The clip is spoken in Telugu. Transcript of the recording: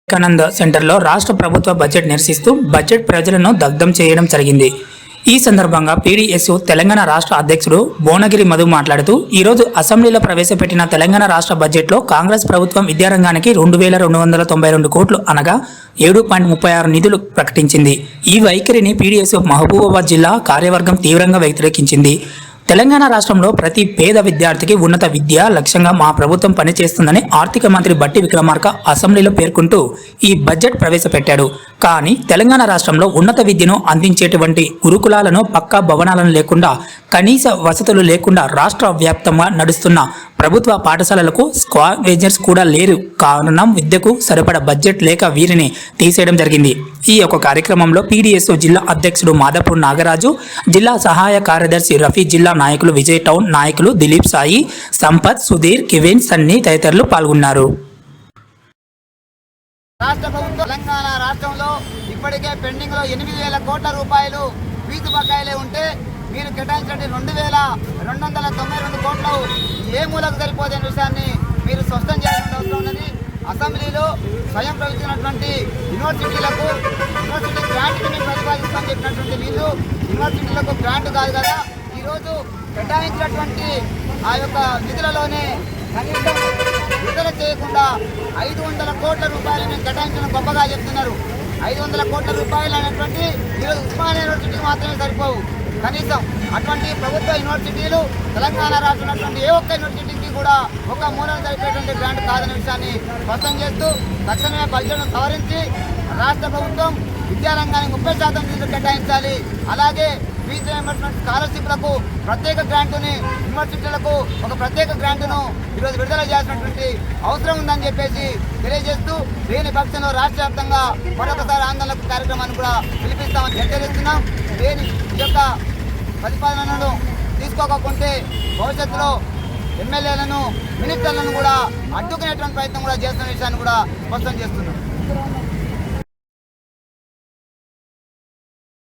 వివేకానంద సెంటర్లో రాష్ట్ర ప్రభుత్వ బడ్జెట్ నిరసిస్తూ బడ్జెట్ ప్రజలను దగ్ధం చేయడం జరిగింది. ఈ సందర్భంగా పీడీఎస్యు తెలంగాణ రాష్ట్ర అధ్యక్షుడు భువనగిరి మధు మాట్లాడుతూ ఈరోజు అసెంబ్లీలో ప్రవేశపెట్టిన తెలంగాణ రాష్ట్ర బడ్జెట్లో కాంగ్రెస్ ప్రభుత్వం విద్యారంగానికి 2292 కోట్లు అనగా 7.36 నిధులు ప్రకటించింది. ఈ వైఖరిని పీడీఎస్యు మహబూబాబాద్ జిల్లా కార్యవర్గం తీవ్రంగా వ్యతిరేకించింది. తెలంగాణ రాష్ట్రంలో ప్రతి పేద విద్యార్థికి ఉన్నత విద్య లక్ష్యంగా మా ప్రభుత్వం పనిచేస్తుందని ఆర్థిక మంత్రి బట్టి విక్రమార్క అసెంబ్లీలో పేర్కొంటూ ఈ బడ్జెట్ ప్రవేశపెట్టాడు. కానీ తెలంగాణ రాష్ట్రంలో ఉన్నత విద్యను అందించేటువంటి గురుకులాలను పక్కా భవనాలను లేకుండా కనీస వసతులు లేకుండా రాష్ట్ర వ్యాప్తంగా నడుస్తున్న ప్రభుత్వ పాఠశాలలకు స్క్వావేజర్స్ కూడా లేరు. కారణం విద్యకు సరిపడ బడ్జెట్ లేక వీరిని తీసేయడం జరిగింది. ఈ యొక్క కార్యక్రమంలో పీడీఎస్ జిల్లా అధ్యక్షుడు మాదాపూర్ నాగరాజు, జిల్లా సహాయ కార్యదర్శి రఫీ, జిల్లా నాయకులు విజయ్ టౌన్ నాయకులు దిలీప్ సాయి, సంపత్, సుధీర్, కివెన్, సన్నీ తదితరులు పాల్గొన్నారు. రాష్ట్ర ప్రభుత్వం తెలంగాణ రాష్ట్రంలో ఇప్పటికే పెండింగ్లో 8,000 కోట్ల రూపాయలు ఫీజు బకాయిలే ఉంటే మీరు కేటాయించినట్టు 2,292 కోట్లు ఏ మూలకు సరిపోతే విషయాన్ని మీరు స్పష్టం చేయాల్సిన అవసరం ఉన్నది. అసెంబ్లీలో స్వయం ప్రకటించినటువంటి యూనివర్సిటీలకు యూనివర్సిటీ గ్రాంట్ని మేము ప్రతిపాదిస్తామని చెప్పినటువంటి మీరు యూనివర్సిటీలకు గ్రాంట్ కాదు కదా, ఈరోజు కేటాయించినటువంటి ఆ యొక్క నిధులలోనే కనీసం విడుదల చేయకుండా 500 కోట్ల రూపాయలు మేము కేటాయించడం గొప్పగా చెప్తున్నారు. 500 కోట్ల రూపాయలు అనేటువంటి ఈరోజు ఉస్మానియా యూనివర్సిటీకి మాత్రమే సరిపోవు. కనీసం అటువంటి ప్రభుత్వ యూనివర్సిటీలు తెలంగాణ రాష్ట్రం ఉన్నటువంటి ఏ ఒక్క యూనివర్సిటీకి కూడా ఒక మూలం సరిపోయేటువంటి గ్రాంట్ కాదనే విషయాన్ని స్పష్టం చేస్తూ తక్షణమే బడ్జెట్ను సవరించి రాష్ట్ర ప్రభుత్వం విద్యారంగానికి 30% నిధులు కేటాయించాలి. అలాగే ఫీజు రియంబర్స్మెంట్ స్కాలర్షిప్లకు ప్రత్యేక గ్రాంటుని, యూనివర్సిటీలకు ఒక ప్రత్యేక గ్రాంటును ఈరోజు విడుదల చేయాల్సినటువంటి అవసరం ఉందని చెప్పేసి తెలియజేస్తూ లేని పక్షంలో రాష్ట్ర వ్యాప్తంగా మరొకసారి ఆందోళన కార్యక్రమాన్ని కూడా పిలిపిస్తామని హెచ్చరిస్తున్నాం. లేని ఈ యొక్క ప్రతిపాదనను తీసుకోకపోతే భవిష్యత్తులో ఎమ్మెల్యేలను, మినిస్టర్లను కూడా అడ్డుకునేటువంటి ప్రయత్నం కూడా చేస్తున్న విషయాన్ని కూడా స్పష్టం చేస్తున్నాం.